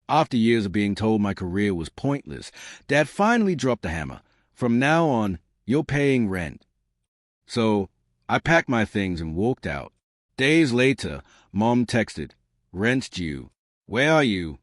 After years of being told my career was pointless, Dad finally dropped the hammer. From now on, you're paying rent. So I packed my things and walked out. Days later, Mom texted, "Rent's due. Where are you?"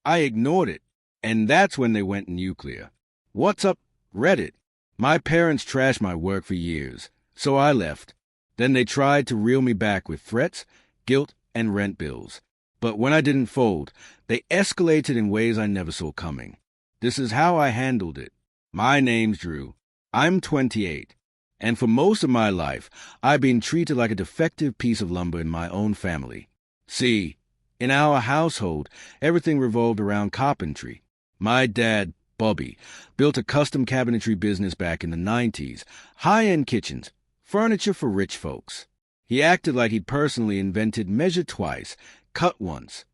I ignored it, and that's when they went nuclear. What's up, Reddit? My parents trashed my work for years, so I left. Then they tried to reel me back with threats, guilt, and rent bills. But when I didn't fold, they escalated in ways I never saw coming. This is how I handled it. My name's Drew. I'm 28. And for most of my life, I've been treated like a defective piece of lumber in my own family. See, in our household, everything revolved around carpentry. My dad, Bobby, built a custom cabinetry business back in the 90s, high-end kitchens, furniture for rich folks. He acted like he'd personally invented measure twice, cut once.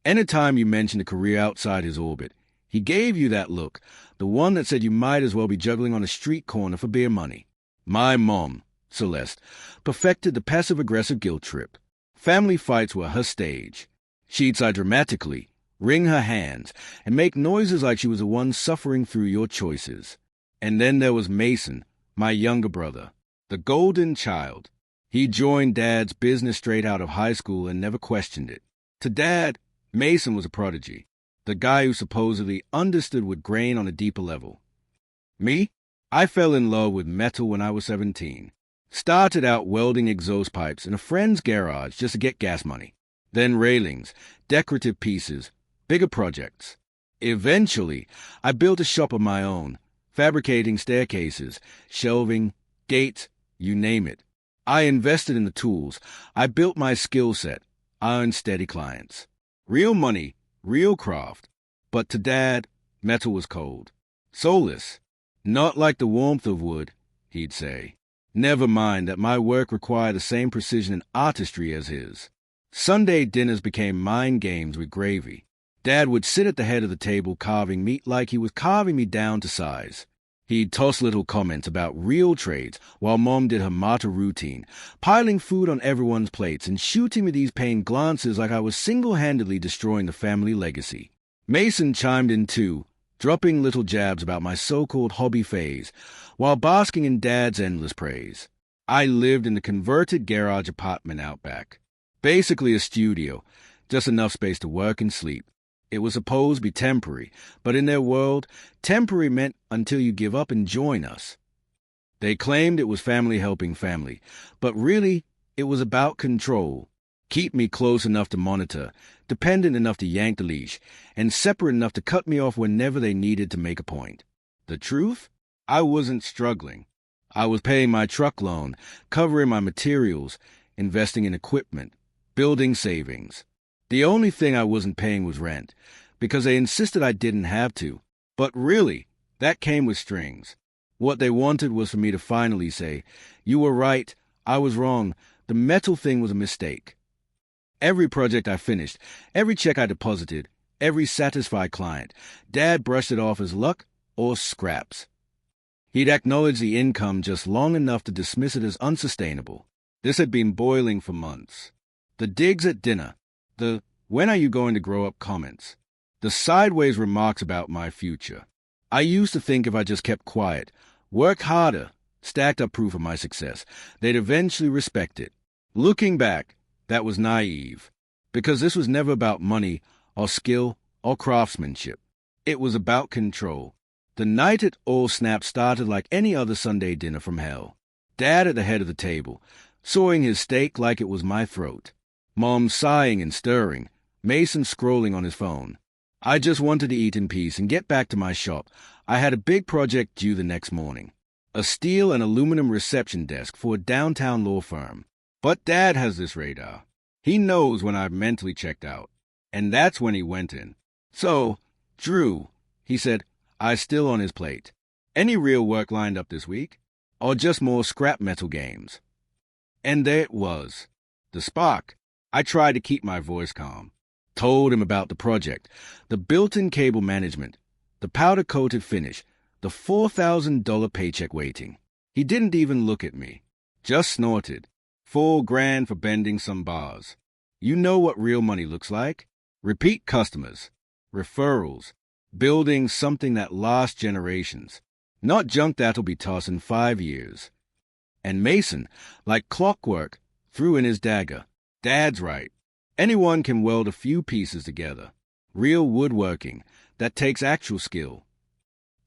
Anytime you mentioned a career outside his orbit, he gave you that look, the one that said you might as well be juggling on a street corner for beer money. My mom, Celeste, perfected the passive-aggressive guilt trip. Family fights were her stage. She'd sigh dramatically, wring her hands, and make noises like she was the one suffering through your choices. And then there was Mason, my younger brother, the golden child. He joined Dad's business straight out of high school and never questioned it. To Dad, Mason was a prodigy, the guy who supposedly understood with grain on a deeper level. Me? I fell in love with metal when I was 17. Started out welding exhaust pipes in a friend's garage just to get gas money. Then railings, decorative pieces, bigger projects. Eventually, I built a shop of my own, fabricating staircases, shelving, gates, you name it. I invested in the tools. I built my skill set, earned steady clients. Real money, real craft. But to Dad, metal was cold. Soulless. Not like the warmth of wood, he'd say. Never mind that my work required the same precision and artistry as his. Sunday dinners became mind games with gravy. Dad would sit at the head of the table carving meat like he was carving me down to size. He'd toss little comments about real trades while Mom did her martyr routine, piling food on everyone's plates and shooting me these pained glances like I was single-handedly destroying the family legacy. Mason chimed in too, dropping little jabs about my so-called hobby phase, while basking in Dad's endless praise. I lived in the converted garage apartment out back. Basically a studio, just enough space to work and sleep. It was supposed to be temporary, but in their world, temporary meant until you give up and join us. They claimed it was family helping family, but really, it was about control. Keep me close enough to monitor, dependent enough to yank the leash, and separate enough to cut me off whenever they needed to make a point. The truth? I wasn't struggling. I was paying my truck loan, covering my materials, investing in equipment, building savings. The only thing I wasn't paying was rent, because they insisted I didn't have to. But really, that came with strings. What they wanted was for me to finally say, "You were right, I was wrong, the metal thing was a mistake." Every project I finished, every check I deposited, every satisfied client, Dad brushed it off as luck or scraps. He'd acknowledge the income just long enough to dismiss it as unsustainable. This had been boiling for months. The digs at dinner, the "when are you going to grow up" comments, the sideways remarks about my future. I used to think if I just kept quiet, worked harder, stacked up proof of my success, they'd eventually respect it. Looking back, that was naive, because this was never about money or skill or craftsmanship. It was about control. The night it all snapped started like any other Sunday dinner from hell. Dad at the head of the table, sawing his steak like it was my throat. Mom sighing and stirring, Mason scrolling on his phone. I just wanted to eat in peace and get back to my shop. I had a big project due the next morning. A steel and aluminum reception desk for a downtown law firm. But Dad has this radar. He knows when I've mentally checked out. And that's when he went in. "So, Drew," he said, eyes still on his plate. "Any real work lined up this week? Or just more scrap metal games?" And there it was. The spark. I tried to keep my voice calm. Told him about the project, the built-in cable management, the powder-coated finish, the $4,000 paycheck waiting. He didn't even look at me. Just snorted. $4,000 for bending some bars. You know what real money looks like? Repeat customers. referrals, building something that lasts generations, not junk that'll be tossed in 5 years. And Mason, like clockwork, threw in his dagger. Dad's right. Anyone can weld a few pieces together. Real woodworking that takes actual skill.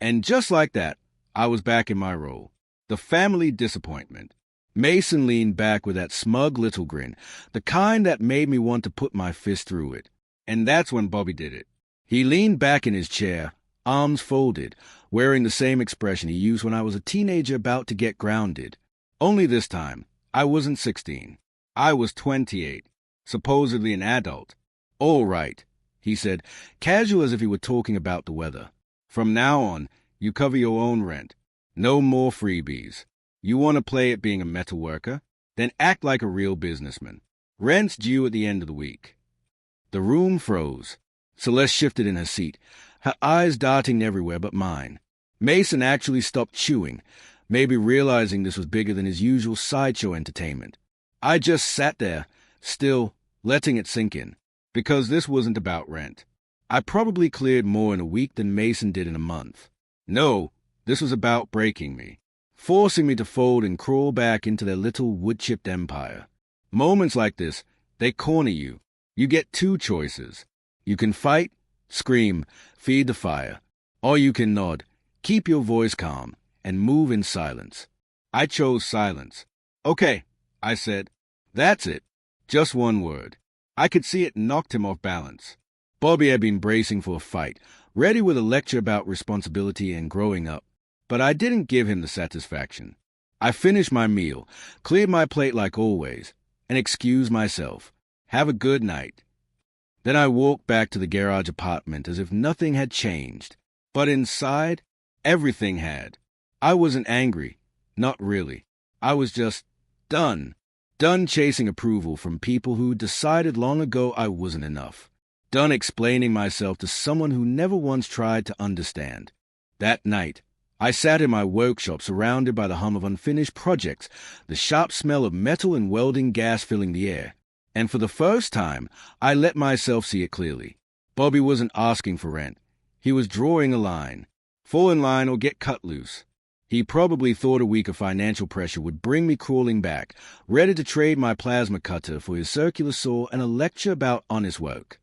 And just like that, I was back in my role. The family disappointment. Mason leaned back with that smug little grin, the kind that made me want to put my fist through it. And that's when Bobby did it. He leaned back in his chair, arms folded, wearing the same expression he used when I was a teenager about to get grounded. Only this time, I wasn't 16. I was 28, supposedly an adult. "All right," he said, casual as if he were talking about the weather. "From now on, you cover your own rent. No more freebies. You want to play at being a metal worker? Then act like a real businessman. Rent's due at the end of the week." The room froze. Celeste shifted in her seat, her eyes darting everywhere but mine. Mason actually stopped chewing, maybe realizing this was bigger than his usual sideshow entertainment. I just sat there, still, letting it sink in, because this wasn't about rent. I probably cleared more in a week than Mason did in a month. No, this was about breaking me, forcing me to fold and crawl back into their little wood-chipped empire. Moments like this, they corner you. You get 2 choices. You can fight, scream, feed the fire, or you can nod, keep your voice calm, and move in silence. I chose silence. "Okay," I said. "That's it. Just one word." I could see it knocked him off balance. Bobby had been bracing for a fight, ready with a lecture about responsibility and growing up. But I didn't give him the satisfaction. I finished my meal, cleared my plate like always, and excused myself. "Have a good night." Then I walked back to the garage apartment as if nothing had changed. But inside, everything had. I wasn't angry. Not really. I was just done. Done chasing approval from people who decided long ago I wasn't enough. Done explaining myself to someone who never once tried to understand. That night, I sat in my workshop surrounded by the hum of unfinished projects, the sharp smell of metal and welding gas filling the air. And for the first time, I let myself see it clearly. Bobby wasn't asking for rent. He was drawing a line. Fall in line or get cut loose. He probably thought a week of financial pressure would bring me crawling back, ready to trade my plasma cutter for his circular saw and a lecture about honest work.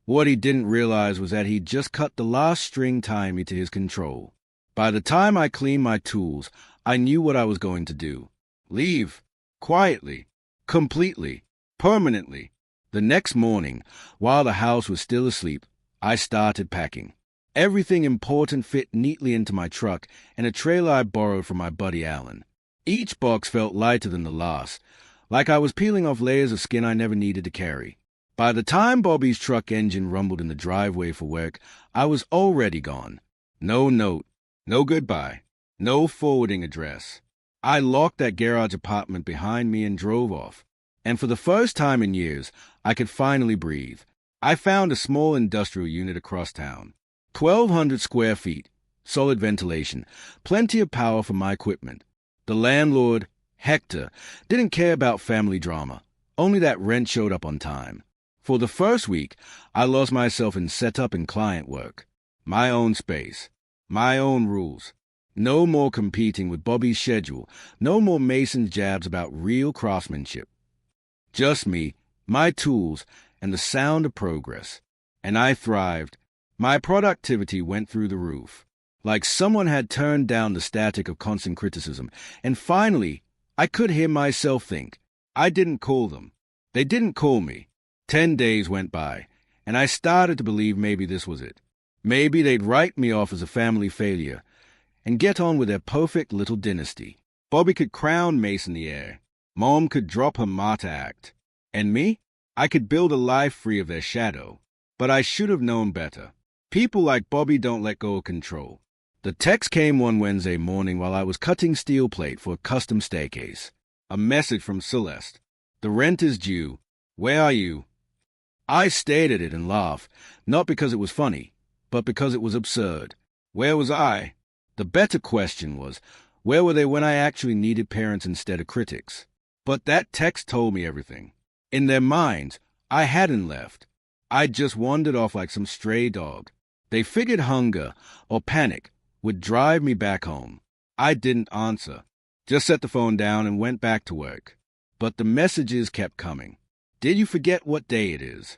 What he didn't realize was that he'd just cut the last string tying me to his control. By the time I cleaned my tools, I knew what I was going to do. Leave. Quietly. Completely. Permanently. The next morning, while the house was still asleep, I started packing. Everything important fit neatly into my truck and a trailer I borrowed from my buddy Alan. Each box felt lighter than the last, like I was peeling off layers of skin I never needed to carry. By the time Bobby's truck engine rumbled in the driveway for work, I was already gone. No note, no goodbye, no forwarding address. I locked that garage apartment behind me and drove off. And for the first time in years, I could finally breathe. I found a small industrial unit across town. 1,200 square feet, solid ventilation, plenty of power for my equipment. The landlord, Hector, didn't care about family drama, only that rent showed up on time. For the first week, I lost myself in setup and client work. My own space, my own rules. No more competing with Bobby's schedule, no more Mason's jabs about real craftsmanship. Just me, my tools, and the sound of progress. And I thrived. My productivity went through the roof. Like someone had turned down the static of constant criticism. And finally, I could hear myself think. I didn't call them. They didn't call me. 10 days went by, and I started to believe maybe this was it. Maybe they'd write me off as a family failure and get on with their perfect little dynasty. Bobby could crown Mason the heir. Mom could drop her martyr act. And me? I could build a life free of their shadow. But I should have known better. People like Bobby don't let go of control. The text came one Wednesday morning while I was cutting steel plate for a custom staircase. A message from Celeste. "The rent is due. Where are you?" I stared at it and laughed, not because it was funny, but because it was absurd. Where was I? The better question was, where were they when I actually needed parents instead of critics? But that text told me everything. In their minds, I hadn't left. I'd just wandered off like some stray dog. They figured hunger or panic would drive me back home. I didn't answer, just set the phone down and went back to work. But the messages kept coming. Did you forget what day it is?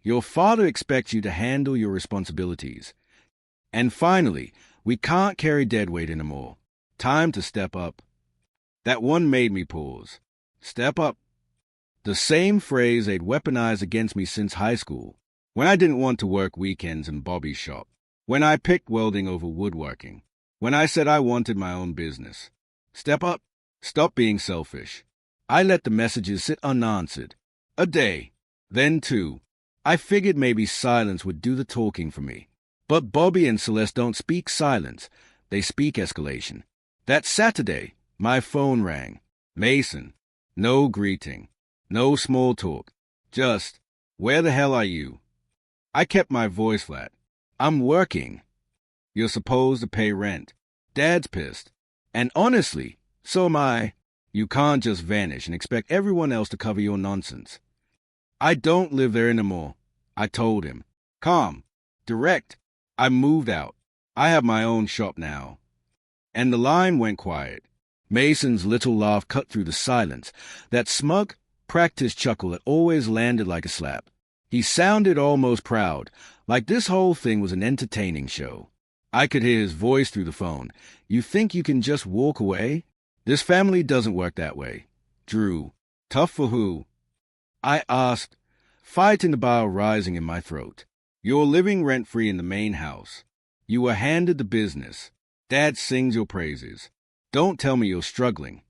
Your father expects you to handle your responsibilities. And finally, we can't carry deadweight anymore. Time to step up. That one made me pause. Step up. The same phrase they'd weaponized against me since high school, when I didn't want to work weekends in Bobby's shop, when I picked welding over woodworking, when I said I wanted my own business. Step up. Stop being selfish. I let the messages sit unanswered. A day, then two. I figured maybe silence would do the talking for me. But Bobby and Celeste don't speak silence. They speak escalation. That Saturday, my phone rang. Mason. No greeting. No small talk. Just, where the hell are you? I kept my voice flat. I'm working. You're supposed to pay rent. Dad's pissed. And honestly, so am I. You can't just vanish and expect everyone else to cover your nonsense. I don't live there anymore, I told him. Calm. Direct. I moved out. I have my own shop now. And the line went quiet. Mason's little laugh cut through the silence, that smug, practiced chuckle that always landed like a slap. He sounded almost proud, like this whole thing was an entertaining show. I could hear his voice through the phone. You think you can just walk away? This family doesn't work that way. Drew. Tough for who? I asked, fight in the bile rising in my throat. You're living rent-free in the main house. You were handed the business. Dad sings your praises. Don't tell me you're struggling.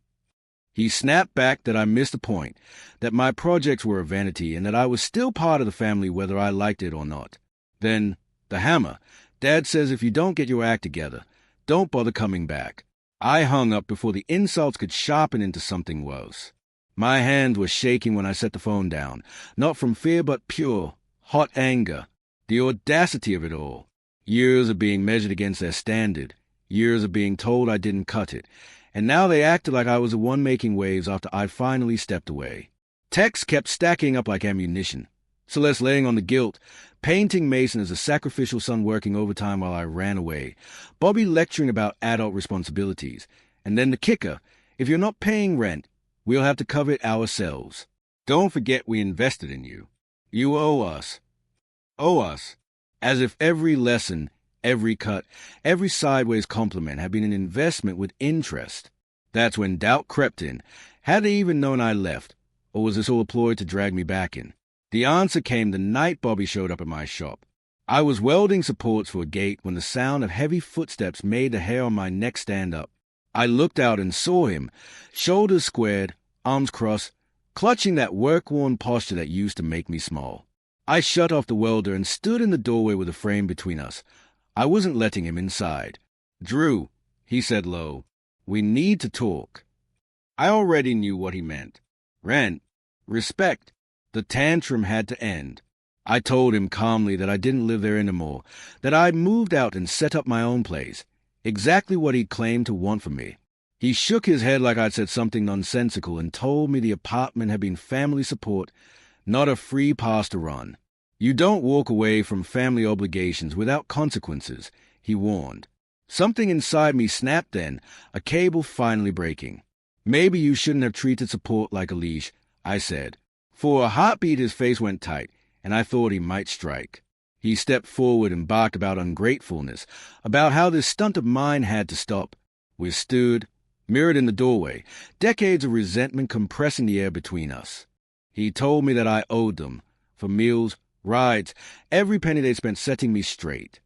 He snapped back that I missed the point, that my projects were a vanity and that I was still part of the family whether I liked it or not. Then, the hammer. Dad says if you don't get your act together, don't bother coming back. I hung up before the insults could sharpen into something worse. My hands were shaking when I set the phone down, not from fear but pure, hot anger. The audacity of it all. Years of being measured against their standard. Years of being told I didn't cut it. And now they acted like I was the one making waves after I finally stepped away. Texts kept stacking up like ammunition. Celeste laying on the guilt, painting Mason as a sacrificial son working overtime while I ran away, Bobby lecturing about adult responsibilities, and then the kicker, if you're not paying rent, we'll have to cover it ourselves. Don't forget we invested in you. You owe us. Owe us. As if every lesson, every cut, every sideways compliment had been an investment with interest. That's when doubt crept in. Had they even known I left, or was this all a ploy to drag me back in? The answer came the night Bobby showed up at my shop. I was welding supports for a gate when the sound of heavy footsteps made the hair on my neck stand up. I looked out and saw him, shoulders squared, arms crossed, clutching that work-worn posture that used to make me small. I shut off the welder and stood in the doorway with a frame between us. I wasn't letting him inside. Drew, he said low, we need to talk. I already knew what he meant. Rent. Respect. The tantrum had to end. I told him calmly that I didn't live there anymore, that I'd moved out and set up my own place. Exactly what he'd claimed to want from me. He shook his head like I'd said something nonsensical and told me the apartment had been family support, not a free pass to run. You don't walk away from family obligations without consequences, he warned. Something inside me snapped then, a cable finally breaking. Maybe you shouldn't have treated support like a leash, I said. For a heartbeat his face went tight, and I thought he might strike. He stepped forward and barked about ungratefulness, about how this stunt of mine had to stop. We stood, mirrored in the doorway, decades of resentment compressing the air between us. He told me that I owed them, for meals, rides, every penny they spent setting me straight.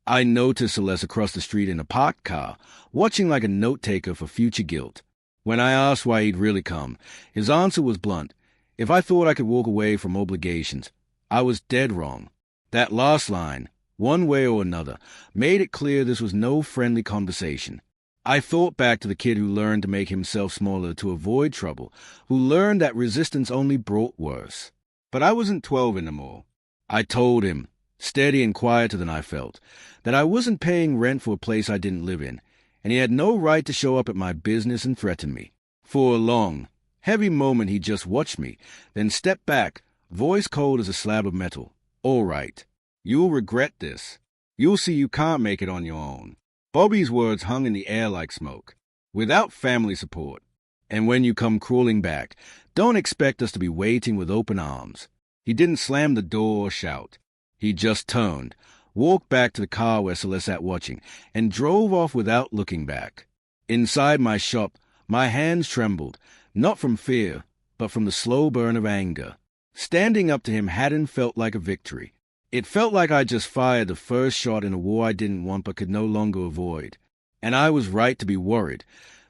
I noticed Celeste across the street in a parked car, watching like a note-taker for future guilt. When I asked why he'd really come, his answer was blunt. If I thought I could walk away from obligations, I was dead wrong. That last line, one way or another, made it clear this was no friendly conversation. I thought back to the kid who learned to make himself smaller to avoid trouble, who learned that resistance only brought worse. But I wasn't 12 anymore. I told him, steady and quieter than I felt, that I wasn't paying rent for a place I didn't live in, and he had no right to show up at my business and threaten me. For a long, heavy moment he just watched me, then stepped back, voice cold as a slab of metal. All right. You'll regret this. You'll see you can't make it on your own. Bobby's words hung in the air like smoke. Without family support. And when you come crawling back, don't expect us to be waiting with open arms. He didn't slam the door or shout. He just turned, walked back to the car where Celeste sat watching, and drove off without looking back. Inside my shop, my hands trembled, not from fear, but from the slow burn of anger. Standing up to him hadn't felt like a victory. It felt like I just fired the first shot in a war I didn't want but could no longer avoid. And I was right to be worried,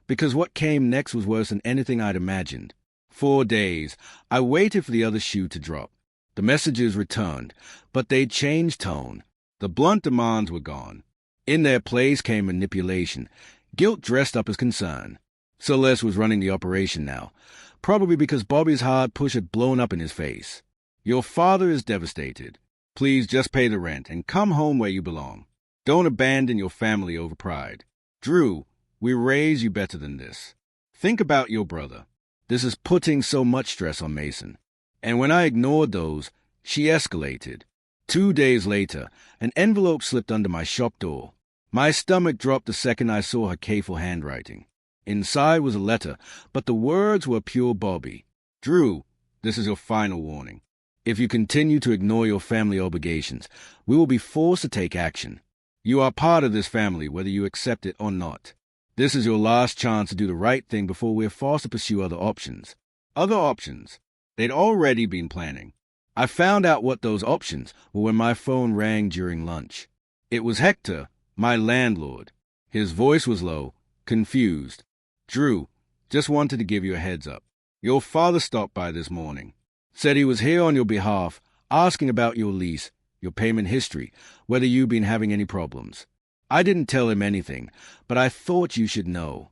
because what came next was worse than anything I'd imagined. 4 days, I waited for the other shoe to drop. The messages returned, but they'd changed tone. The blunt demands were gone. In their place came manipulation, guilt dressed up as concern. Celeste was running the operation now, probably because Bobby's hard push had blown up in his face. Your father is devastated. Please just pay the rent and come home where you belong. Don't abandon your family over pride. Drew, we raise you better than this. Think about your brother. This is putting so much stress on Mason. And when I ignored those, she escalated. 2 days later, an envelope slipped under my shop door. My stomach dropped the second I saw her careful handwriting. Inside was a letter, but the words were pure Bobby. Drew, this is your final warning. If you continue to ignore your family obligations, we will be forced to take action. You are part of this family, whether you accept it or not. This is your last chance to do the right thing before we are forced to pursue other options. Other options? They'd already been planning. I found out what those options were when my phone rang during lunch. It was Hector, my landlord. His voice was low, confused. Drew, just wanted to give you a heads up. Your father stopped by this morning. Said he was here on your behalf, asking about your lease, your payment history, whether you've been having any problems. I didn't tell him anything, but I thought you should know.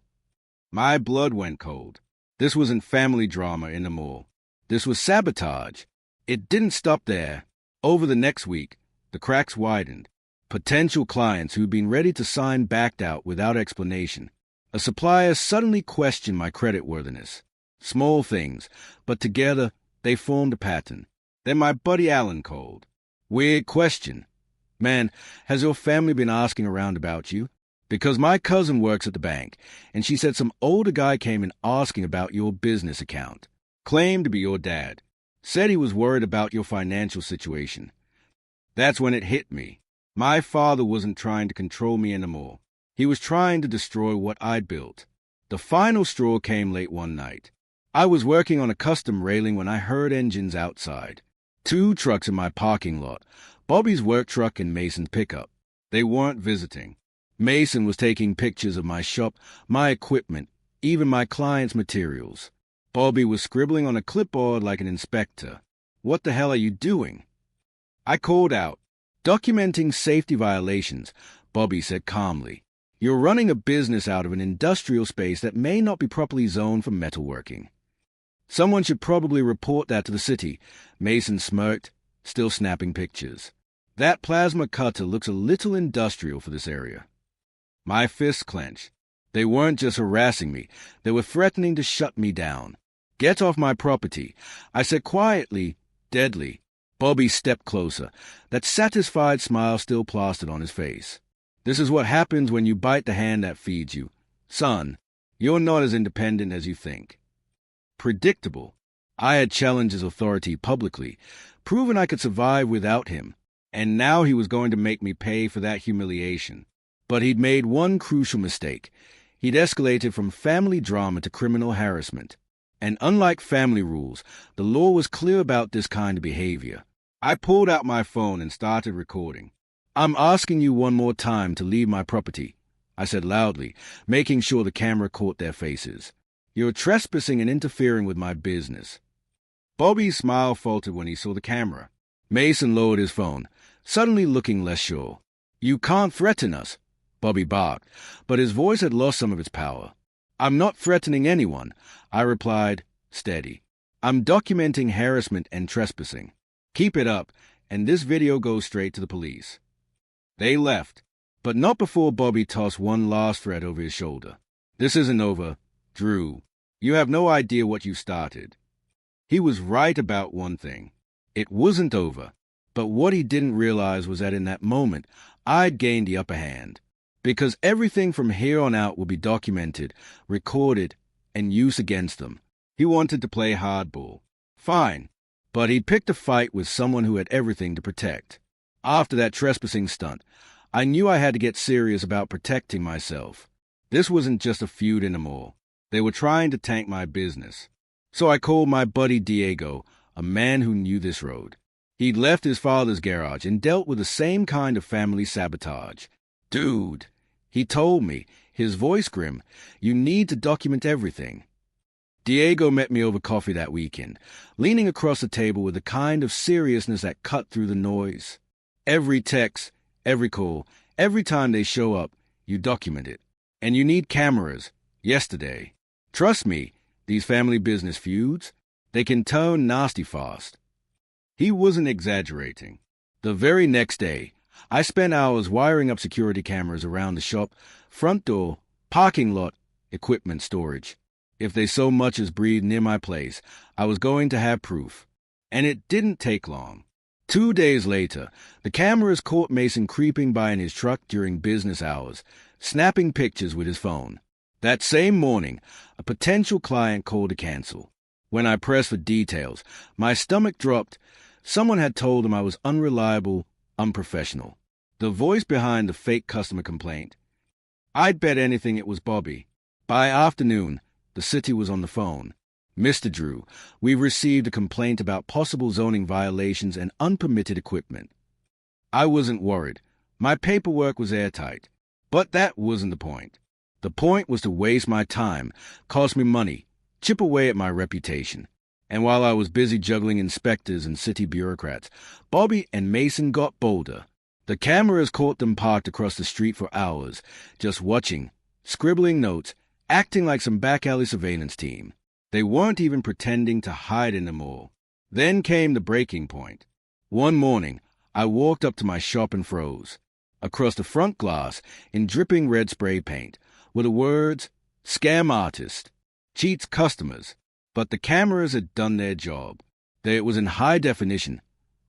My blood went cold. This wasn't family drama anymore. This was sabotage. It didn't stop there. Over the next week, the cracks widened. Potential clients who'd been ready to sign backed out without explanation. A supplier suddenly questioned my creditworthiness. Small things, but together they formed a pattern. Then my buddy Alan called. Weird question. Man, has your family been asking around about you? Because my cousin works at the bank, and she said some older guy came in asking about your business account. Claimed to be your dad. Said he was worried about your financial situation. That's when it hit me. My father wasn't trying to control me anymore. He was trying to destroy what I'd built. The final straw came late one night. I was working on a custom railing when I heard engines outside. 2 trucks in my parking lot, Bobby's work truck and Mason's pickup. They weren't visiting. Mason was taking pictures of my shop, my equipment, even my clients' materials. Bobby was scribbling on a clipboard like an inspector. What the hell are you doing? I called out. Documenting safety violations, Bobby said calmly. You're running a business out of an industrial space that may not be properly zoned for metalworking. Someone should probably report that to the city. Mason smirked, still snapping pictures. That plasma cutter looks a little industrial for this area. My fists clenched. They weren't just harassing me. They were threatening to shut me down. Get off my property, I said quietly, deadly. Bobby stepped closer, that satisfied smile still plastered on his face. This is what happens when you bite the hand that feeds you. Son, you're not as independent as you think. Predictable. I had challenged his authority publicly, proven I could survive without him, and now he was going to make me pay for that humiliation. But he'd made one crucial mistake. He'd escalated from family drama to criminal harassment. And unlike family rules, the law was clear about this kind of behavior. I pulled out my phone and started recording. I'm asking you one more time to leave my property, I said loudly, making sure the camera caught their faces. You're trespassing and interfering with my business. Bobby's smile faltered when he saw the camera. Mason lowered his phone, suddenly looking less sure. You can't threaten us, Bobby barked, but his voice had lost some of its power. I'm not threatening anyone, I replied, steady. I'm documenting harassment and trespassing. Keep it up, and this video goes straight to the police. They left, but not before Bobby tossed one last threat over his shoulder. This isn't over, Drew. You have no idea what you started. He was right about one thing. It wasn't over. But what he didn't realize was that in that moment, I'd gained the upper hand. Because everything from here on out would be documented, recorded, and used against them. He wanted to play hardball. Fine. But he'd picked a fight with someone who had everything to protect. After that trespassing stunt, I knew I had to get serious about protecting myself. This wasn't just a feud anymore. They were trying to tank my business. So I called my buddy Diego, a man who knew this road. He'd left his father's garage and dealt with the same kind of family sabotage. Dude, he told me, his voice grim, you need to document everything. Diego met me over coffee that weekend, leaning across the table with the kind of seriousness that cut through the noise. Every text, every call, every time they show up, you document it. And you need cameras, yesterday. Trust me, these family business feuds, they can turn nasty fast. He wasn't exaggerating. The very next day, I spent hours wiring up security cameras around the shop, front door, parking lot, equipment storage. If they so much as breathed near my place, I was going to have proof. And it didn't take long. 2 days later, the cameras caught Mason creeping by in his truck during business hours, snapping pictures with his phone. That same morning, a potential client called to cancel. When I pressed for details, my stomach dropped. Someone had told him I was unreliable, unprofessional. The voice behind the fake customer complaint. I'd bet anything it was Bobby. By afternoon, the city was on the phone. Mr. Drew, we've received a complaint about possible zoning violations and unpermitted equipment. I wasn't worried. My paperwork was airtight. But that wasn't the point. The point was to waste my time, cost me money, chip away at my reputation. And while I was busy juggling inspectors and city bureaucrats, Bobby and Mason got bolder. The cameras caught them parked across the street for hours, just watching, scribbling notes, acting like some back-alley surveillance team. They weren't even pretending to hide anymore. Then came the breaking point. One morning, I walked up to my shop and froze. Across the front glass, in dripping red spray paint, were the words, "Scam artist, cheats customers." But the cameras had done their job. There it was in high definition.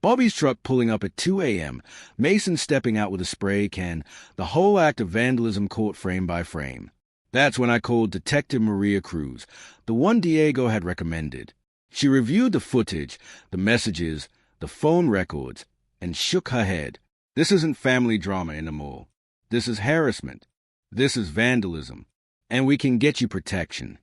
Bobby's truck pulling up at 2 a.m., Mason stepping out with a spray can, the whole act of vandalism caught frame by frame. That's when I called Detective Maria Cruz, the one Diego had recommended. She reviewed the footage, the messages, the phone records, and shook her head. This isn't family drama anymore. This is harassment. This is vandalism. And we can get you protection.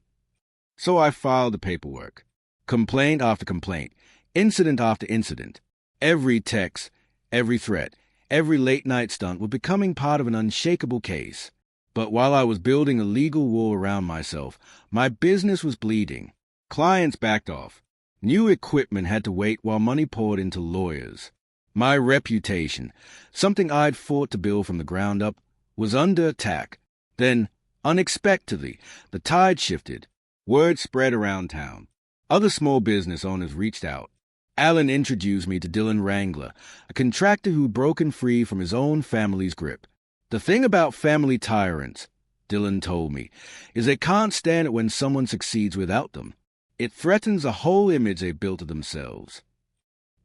So I filed the paperwork. Complaint after complaint, incident after incident. Every text, every threat, every late-night stunt were becoming part of an unshakable case. But while I was building a legal wall around myself, my business was bleeding. Clients backed off. New equipment had to wait while money poured into lawyers. My reputation, something I'd fought to build from the ground up, was under attack. Then, unexpectedly, the tide shifted. Word spread around town. Other small business owners reached out. Alan introduced me to Dylan Wrangler, a contractor who'd broken free from his own family's grip. The thing about family tyrants, Dylan told me, is they can't stand it when someone succeeds without them. It threatens the whole image they built of themselves.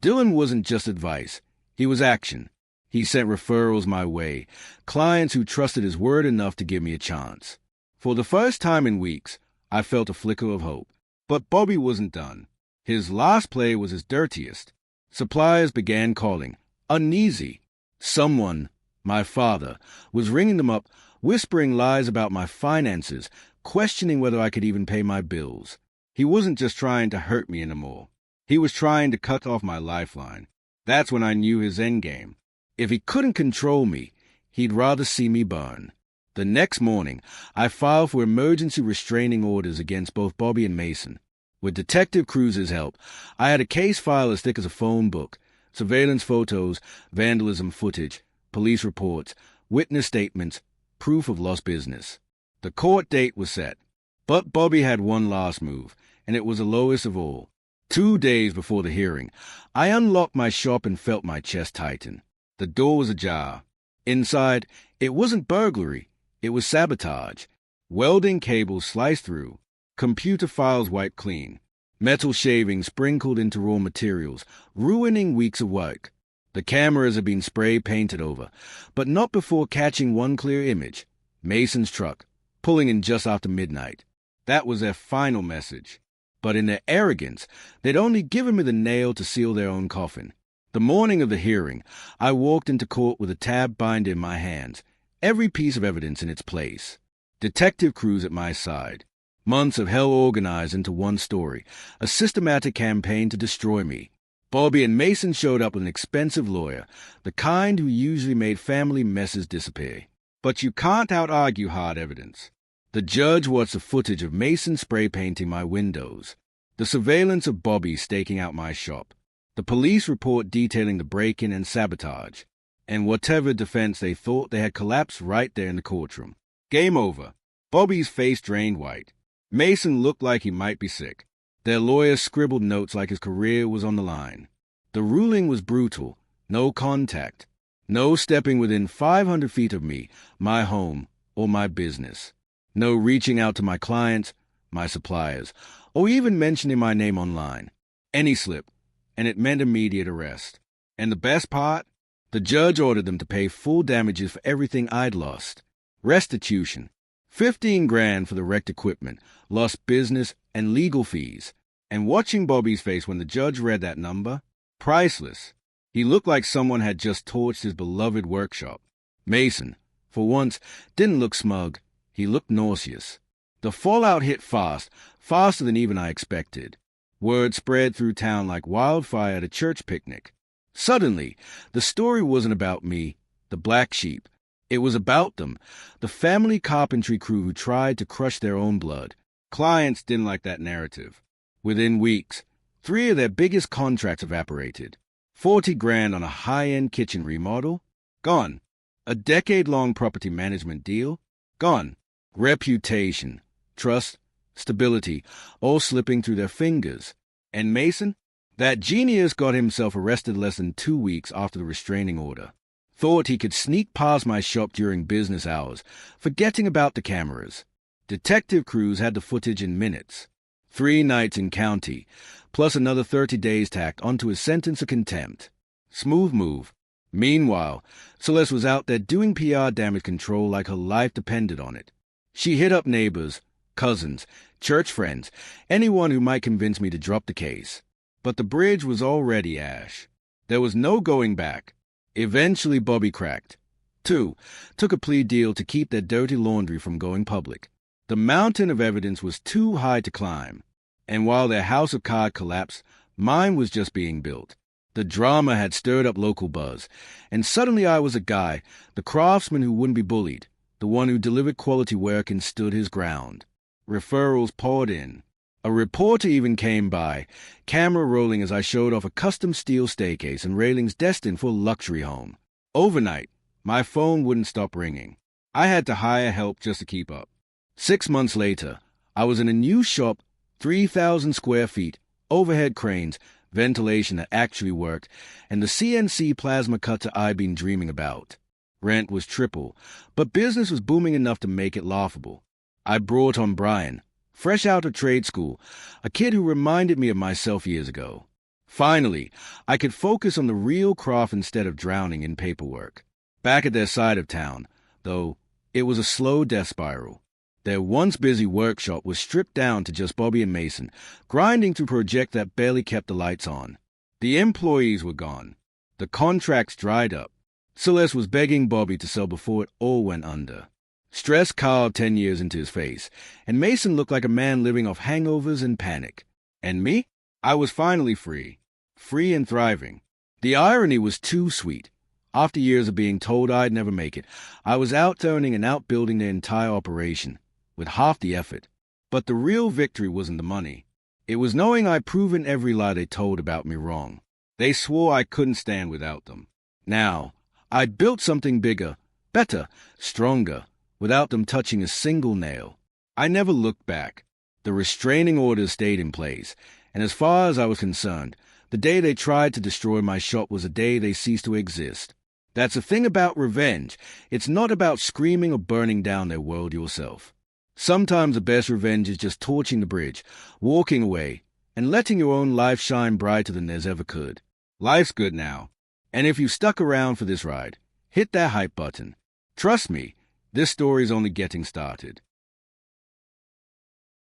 Dylan wasn't just advice. He was action. He sent referrals my way, clients who trusted his word enough to give me a chance. For the first time in weeks, I felt a flicker of hope. But Bobby wasn't done. His last play was his dirtiest. Suppliers began calling, uneasy. Someone, my father, was ringing them up, whispering lies about my finances, questioning whether I could even pay my bills. He wasn't just trying to hurt me anymore. He was trying to cut off my lifeline. That's when I knew his endgame. If he couldn't control me, he'd rather see me burn. The next morning, I filed for emergency restraining orders against both Bobby and Mason. With Detective Cruz's help, I had a case file as thick as a phone book, surveillance photos, vandalism footage, police reports, witness statements, proof of lost business. The court date was set. But Bobby had one last move, and it was the lowest of all. 2 days before the hearing, I unlocked my shop and felt my chest tighten. The door was ajar. Inside, it wasn't burglary. It was sabotage. Welding cables sliced through. Computer files wiped clean. Metal shavings sprinkled into raw materials, ruining weeks of work. The cameras had been spray-painted over, but not before catching one clear image. Mason's truck, pulling in just after midnight. That was their final message. But in their arrogance, they'd only given me the nail to seal their own coffin. The morning of the hearing, I walked into court with a tab binder in my hands, every piece of evidence in its place. Detective crews at my side. Months of hell organized into one story, a systematic campaign to destroy me. Bobby and Mason showed up with an expensive lawyer, the kind who usually made family messes disappear. But you can't out-argue hard evidence. The judge watched the footage of Mason spray painting my windows, the surveillance of Bobby staking out my shop, the police report detailing the break-in and sabotage, and whatever defense they thought they had collapsed right there in the courtroom. Game over. Bobby's face drained white. Mason looked like he might be sick. Their lawyer scribbled notes like his career was on the line. The ruling was brutal. No contact. No stepping within 500 feet of me, my home, or my business. No reaching out to my clients, my suppliers, or even mentioning my name online. Any slip, and it meant immediate arrest. And the best part? The judge ordered them to pay full damages for everything I'd lost. Restitution. 15 grand for the wrecked equipment, lost business, and legal fees. And watching Bobby's face when the judge read that number? Priceless. He looked like someone had just torched his beloved workshop. Mason, for once, didn't look smug. He looked nauseous. The fallout hit fast, faster than even I expected. Word spread through town like wildfire at a church picnic. Suddenly, the story wasn't about me, the black sheep. It was about them, the family carpentry crew who tried to crush their own blood. Clients didn't like that narrative. Within weeks, 3 of their biggest contracts evaporated. 40 grand on a high-end kitchen remodel? Gone. A decade-long property management deal? Gone. Reputation, trust, stability, all slipping through their fingers. And Mason? That genius got himself arrested less than 2 weeks after the restraining order. Thought he could sneak past my shop during business hours, forgetting about the cameras. Detective crews had the footage in minutes. 3 nights in county, plus another 30 days tacked onto his sentence of contempt. Smooth move. Meanwhile, Celeste was out there doing PR damage control like her life depended on it. She hit up neighbors, cousins, church friends, anyone who might convince me to drop the case. But the bridge was already ash. There was no going back. Eventually Bobby cracked. 2, took a plea deal to keep their dirty laundry from going public. The mountain of evidence was too high to climb. And while their house of cards collapsed, mine was just being built. The drama had stirred up local buzz, and suddenly I was a guy, the craftsman who wouldn't be bullied, the one who delivered quality work and stood his ground. Referrals poured in. A reporter even came by, camera rolling as I showed off a custom steel staircase and railings destined for a luxury home. Overnight, my phone wouldn't stop ringing. I had to hire help just to keep up. 6 months later, I was in a new shop, 3,000 square feet, overhead cranes, ventilation that actually worked, and the CNC plasma cutter I'd been dreaming about. Rent was triple, but business was booming enough to make it laughable. I brought on Brian, fresh out of trade school, a kid who reminded me of myself years ago. Finally, I could focus on the real craft instead of drowning in paperwork. Back at their side of town, though, it was a slow death spiral. Their once busy workshop was stripped down to just Bobby and Mason, grinding through projects that barely kept the lights on. The employees were gone. The contracts dried up. Celeste was begging Bobby to sell before it all went under. Stress carved 10 years into his face, and Mason looked like a man living off hangovers and panic. And me? I was finally free. Free and thriving. The irony was too sweet. After years of being told I'd never make it, I was out-earning and outbuilding the entire operation, with half the effort. But the real victory wasn't the money. It was knowing I'd proven every lie they told about me wrong. They swore I couldn't stand without them. Now, I'd built something bigger, better, stronger, without them touching a single nail. I never looked back. The restraining orders stayed in place, and as far as I was concerned, the day they tried to destroy my shop was the day they ceased to exist. That's the thing about revenge. It's not about screaming or burning down their world yourself. Sometimes the best revenge is just torching the bridge, walking away, and letting your own life shine brighter than theirs ever could. Life's good now, and if you stuck around for this ride, hit that hype button. Trust me, this story's only getting started.